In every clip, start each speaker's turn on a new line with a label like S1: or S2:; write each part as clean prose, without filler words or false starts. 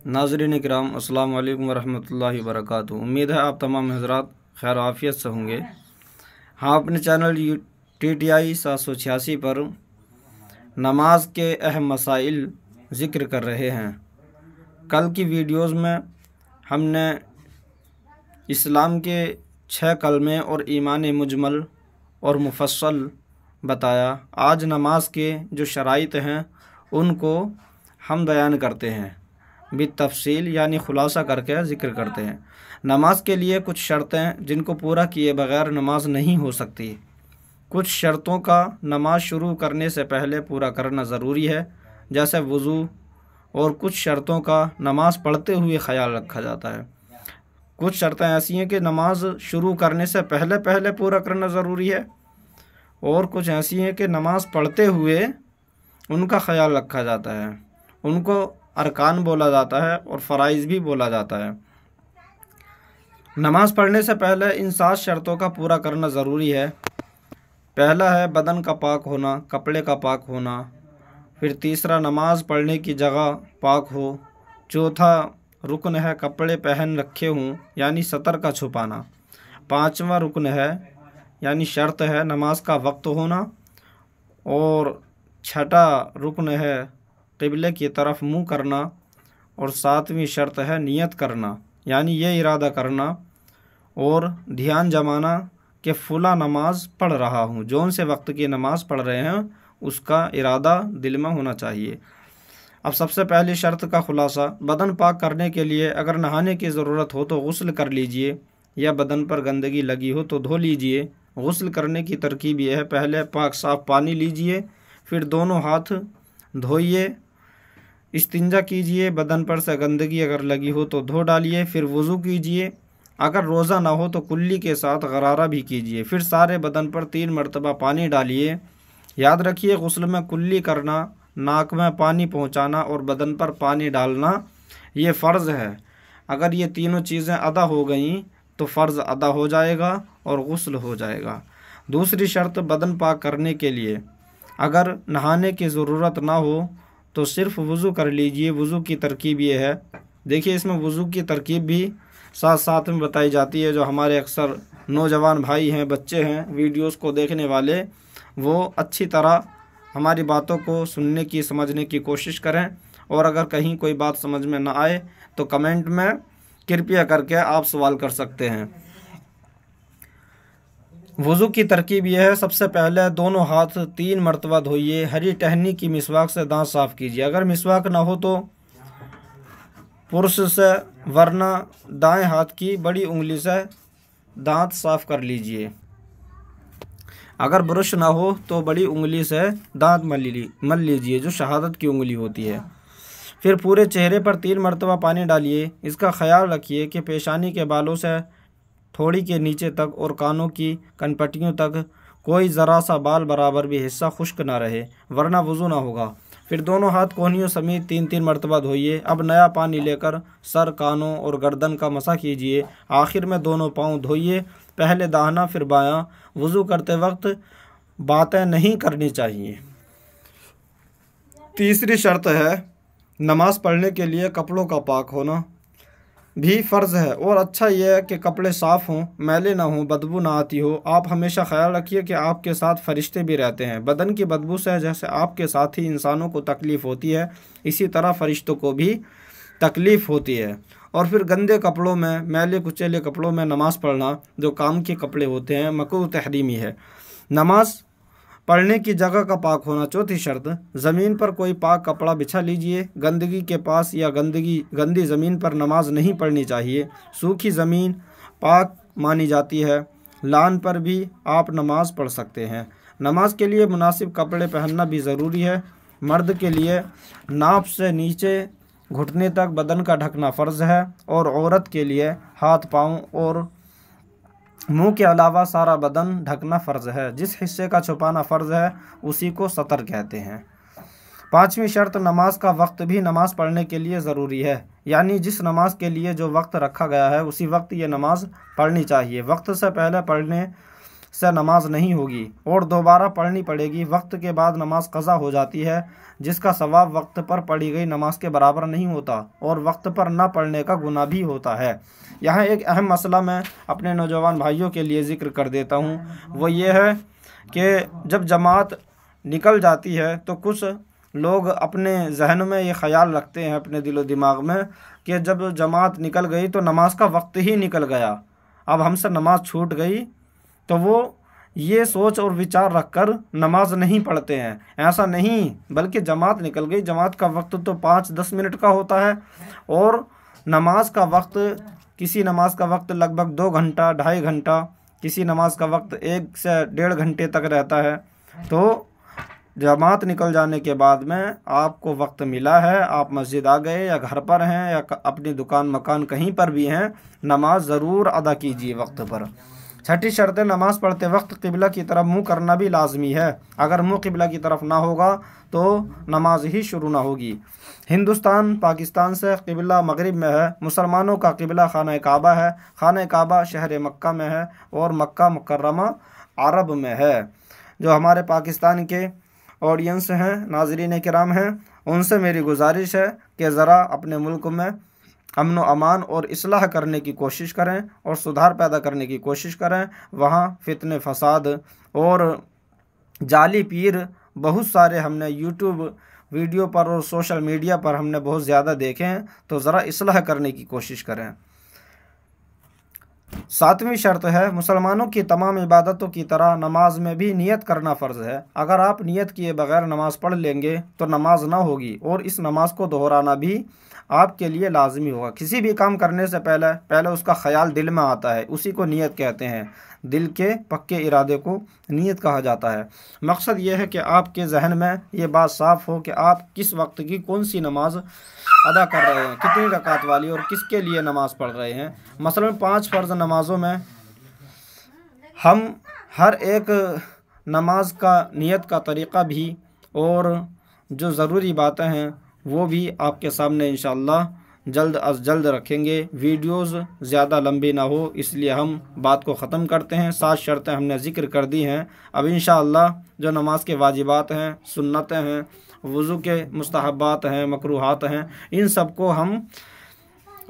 S1: नाज़रीन इकराम, अस्सलाम वालेकुम वरहमतुल्लाहि वबरकातुहू। उम्मीद है आप तमाम हज़रात खैर आफ़ियत से होंगे। हाँ, अपने चैनल TTI 786 पर नमाज के अहम मसाइल ज़िक्र कर रहे हैं। कल की वीडियोज़ में हमने इस्लाम के 6 कलमे और ईमान मुजमल और मुफस्सल बताया। आज नमाज के जो शराइत हैं उनको हम बयान करते हैं, बितफ़सील यानी खुलासा करके ज़िक्र करते हैं। नमाज के लिए कुछ शर्तें जिनको पूरा किए बगैर नमाज नहीं हो सकती। कुछ शर्तों का नमाज शुरू करने से पहले पूरा करना ज़रूरी है, जैसे वज़ू, और कुछ शर्तों का नमाज पढ़ते हुए ख्याल रखा जाता है। कुछ शर्तें ऐसी हैं कि नमाज शुरू करने से पहले पहले पूरा करना ज़रूरी है, और कुछ ऐसी हैं कि नमाज पढ़ते हुए उनका ख्याल रखा जाता है। उनको अरकान बोला जाता है और फ़राइज़ भी बोला जाता है। नमाज पढ़ने से पहले इन 7 शर्तों का पूरा करना ज़रूरी है। पहला है बदन का पाक होना, कपड़े का पाक होना। फिर तीसरा, नमाज पढ़ने की जगह पाक हो। चौथा रुकन है कपड़े पहन रखे हों, यानी सतर का छुपाना। 5वां रुकन है यानी शर्त है नमाज का वक्त होना। और 6ठा रुकन है क़िबले की तरफ मुँह करना। और 7वीं शर्त है नियत करना, यानी ये इरादा करना और ध्यान जमाना कि फ़ुला नमाज पढ़ रहा हूँ। जौन से वक्त की नमाज पढ़ रहे हैं उसका इरादा दिल में होना चाहिए। अब सबसे पहली शर्त का खुलासा। बदन पाक करने के लिए अगर नहाने की ज़रूरत हो तो गुस्ल कर लीजिए, या बदन पर गंदगी लगी हो तो धो लीजिए। गुस्ल करने की तरकीब यह है, पहले पाक साफ़ पानी लीजिए, फिर दोनों हाथ धोइए, इस्तिंजा कीजिए, बदन पर से गंदगी अगर लगी हो तो धो डालिए, फिर वज़ू कीजिए। अगर रोज़ा ना हो तो कुल्ली के साथ गरारा भी कीजिए। फिर सारे बदन पर 3 मरतबा पानी डालिए। याद रखिए, गुस्ल में कुल्ली करना, नाक में पानी पहुंचाना और बदन पर पानी डालना ये फ़र्ज़ है। अगर ये तीनों चीज़ें अदा हो गईं तो फ़र्ज़ अदा हो जाएगा और गुस्ल हो जाएगा। दूसरी शर्त बदन पाक करने के लिए अगर नहाने की ज़रूरत ना हो तो सिर्फ़ वज़ू कर लीजिए। वज़ू की तरकीब ये है, देखिए इसमें वज़ू की तरकीब भी साथ साथ में बताई जाती है। जो हमारे अक्सर नौजवान भाई हैं, बच्चे हैं, वीडियोस को देखने वाले, वो अच्छी तरह हमारी बातों को सुनने की, समझने की कोशिश करें। और अगर कहीं कोई बात समझ में ना आए तो कमेंट में कृपया करके आप सवाल कर सकते हैं। वज़ू की तरकीब यह है, सबसे पहले दोनों हाथ 3 मरतबा धोइए। हरी टहनी की मिसवाक से दांत साफ़ कीजिए। अगर मिसवाक ना हो तो पुरुष से, वरना दाएं हाथ की बड़ी उंगली से दांत साफ़ कर लीजिए। अगर ब्रश ना हो तो बड़ी उंगली से दांत मल लीजिए, जो शहादत की उंगली होती है। फिर पूरे चेहरे पर 3 मरतबा पानी डालिए। इसका ख्याल रखिए कि पेशानी के बालों से थोड़ी के नीचे तक और कानों की कनपट्टियों तक कोई ज़रा सा बाल बराबर भी हिस्सा खुश्क ना रहे, वरना वज़ू ना होगा। फिर दोनों हाथ कोहनियों समेत 3-3 मरतबा धोइए। अब नया पानी लेकर सर, कानों और गर्दन का मसा कीजिए। आखिर में दोनों पाँव धोइए, पहले दाहिना फिर बायां। वज़ू करते वक्त बातें नहीं करनी चाहिए। तीसरी शर्त है नमाज़ पढ़ने के लिए कपड़ों का पाक होना भी फ़र्ज़ है। और अच्छा यह है कि कपड़े साफ़ हों, मैले ना हों, बदबू ना आती हो। आप हमेशा ख्याल रखिए कि आपके साथ फ़रिश्ते भी रहते हैं। बदन की बदबू से जैसे आपके साथी इंसानों को तकलीफ़ होती है, इसी तरह फ़रिश्तों को भी तकलीफ़ होती है। और फिर गंदे कपड़ों में, मैले कुचेले कपड़ों में नमाज़ पढ़ना, जो काम के कपड़े होते हैं, मकरूह तहरीमी है। नमाज पढ़ने की जगह का पाक होना। चौथी शर्त, ज़मीन पर कोई पाक कपड़ा बिछा लीजिए। गंदगी के पास या गंदी ज़मीन पर नमाज नहीं पढ़नी चाहिए। सूखी ज़मीन पाक मानी जाती है। लान पर भी आप नमाज पढ़ सकते हैं। नमाज के लिए मुनासिब कपड़े पहनना भी ज़रूरी है। मर्द के लिए नाप से नीचे घुटने तक बदन का ढकना फ़र्ज़ है, और औरत के लिए हाथ, पाँव और मुंह के अलावा सारा बदन ढकना फ़र्ज़ है। जिस हिस्से का छुपाना फ़र्ज़ है उसी को सतर कहते हैं। 5वीं शर्त, नमाज का वक्त भी नमाज पढ़ने के लिए ज़रूरी है। यानी जिस नमाज के लिए जो वक्त रखा गया है उसी वक्त ये नमाज पढ़नी चाहिए। वक्त से पहले पढ़ने سے نماز نہیں ہوگی اور دوبارہ پڑھنی پڑے گی۔ وقت کے بعد نماز قضا ہو جاتی ہے، جس کا ثواب وقت پر پڑھی گئی نماز کے برابر نہیں ہوتا اور وقت پر نہ پڑھنے کا گناہ بھی ہوتا ہے۔ یہاں ایک اہم مسئلہ میں اپنے نوجوان بھائیوں کے لیے ذکر کر دیتا ہوں، وہ یہ ہے کہ جب جماعت نکل جاتی ہے تو کچھ لوگ اپنے ذہن میں یہ خیال رکھتے ہیں، اپنے دل و دماغ میں، کہ جب جماعت نکل گئی تو نماز کا وقت ہی نکل گیا، اب ہم سے نماز چھوٹ گئی، تو وہ یہ سوچ اور وچار رکھ کر نماز نہیں پڑھتے ہیں۔ ایسا نہیں، بلکہ جماعت نکل گئی، جماعت کا وقت تو 5-10 منٹ کا ہوتا ہے، اور نماز کا وقت، کسی نماز کا وقت لگ بھگ 2 گھنٹہ 2.5 گھنٹہ، کسی نماز کا وقت 1 سے 1.5 گھنٹے تک رہتا ہے۔ تو جماعت نکل جانے کے بعد میں آپ کو وقت ملا ہے، آپ مسجد آ گئے یا گھر پر ہیں یا اپنی دکان مکان کہیں پر بھی ہیں، نماز ضرور ادا کیجیے وقت پر۔ چھٹی شرط، نماز پڑھتے وقت قبلہ کی طرف منہ کرنا بھی لازمی ہے۔ اگر منہ قبلہ کی طرف نہ ہوگا تو نماز ہی شروع نہ ہوگی۔ ہندوستان پاکستان سے قبلہ مغرب میں ہے، مسلمانوں کا قبلہ خانہ کعبہ ہے، خانہ کعبہ شہر مکہ میں ہے اور مکہ مکرمہ عرب میں ہے۔ جو ہمارے پاکستان کے آڈینس ہیں، ناظرین کرام ہیں، ان سے میری گزارش ہے کہ ذرا اپنے ملک میں امن و امان اور اصلاح کرنے کی کوشش کریں اور سدھار پیدا کرنے کی کوشش کریں۔ وہاں فتنے فساد اور جعلی پیر بہت سارے ہم نے یوٹیوب ویڈیو پر اور سوشل میڈیا پر ہم نے بہت زیادہ دیکھے ہیں، تو ذرا اصلاح کرنے کی کوشش کریں۔ 7ویں شرط ہے، مسلمانوں کی تمام عبادتوں کی طرح نماز میں بھی نیت کرنا فرض ہے۔ اگر آپ نیت کیے بغیر نماز پڑھ لیں گے تو نماز نہ ہوگی اور اس نماز کو دہرانا بھی آپ کے لیے لازمی ہوگا۔ کسی بھی کام کرنے سے پہلے اس کا خیال دل میں آتا ہے، اسی کو نیت کہتے ہیں۔ دل کے پکے ارادے کو نیت کہا جاتا ہے۔ مقصد یہ ہے کہ آپ کے ذہن میں یہ بات صاف ہو کہ آپ کس وقت کی کون سی نماز ادا کر رہے ہیں، کتنی رکعت والی اور کس کے لیے نماز پڑھ رہے ہیں۔ مثلا 5 فرض نمازوں میں ہم ہر ایک نماز کا نیت کا طریقہ بھی اور جو ضروری باتیں ہیں وہ بھی آپ کے سامنے انشاءاللہ جلد از جلد رکھیں گے۔ ویڈیوز زیادہ لمبی نہ ہو، اس لیے ہم بات کو ختم کرتے ہیں۔ 7 شرطیں ہم نے ذکر کر دی ہیں۔ اب انشاءاللہ جو نماز کے واجبات ہیں، سنتیں ہیں، وضو کے مستحبات ہیں، مکروہات ہیں، ان سب کو ہم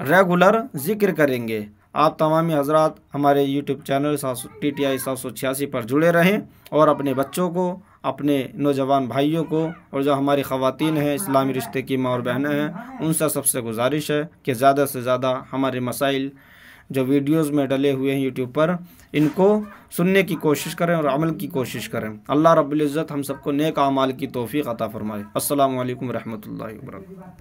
S1: ریگولر ذکر کریں گے۔ آپ تمامی حضرات ہمارے یوٹیوب چینل TTI 786 پر جڑے رہیں اور اپنے بچوں کو، اپنے نوجوان بھائیوں کو، اور جو ہماری خواتین ہیں، اسلامی رشتے کی ماں اور بہنیں ہیں، ان سے سب سے گزارش ہے کہ زیادہ سے زیادہ ہمارے مسائل جو ویڈیوز میں ڈلے ہوئے ہیں یوٹیوب پر، ان کو سننے کی کوشش کریں اور عمل کی کوشش کریں۔ اللہ رب العزت ہم سب کو نیک اعمال کی توفیق عطا فرمائے۔ السلام علیکم ورحمۃ اللہ وبرکاتہ۔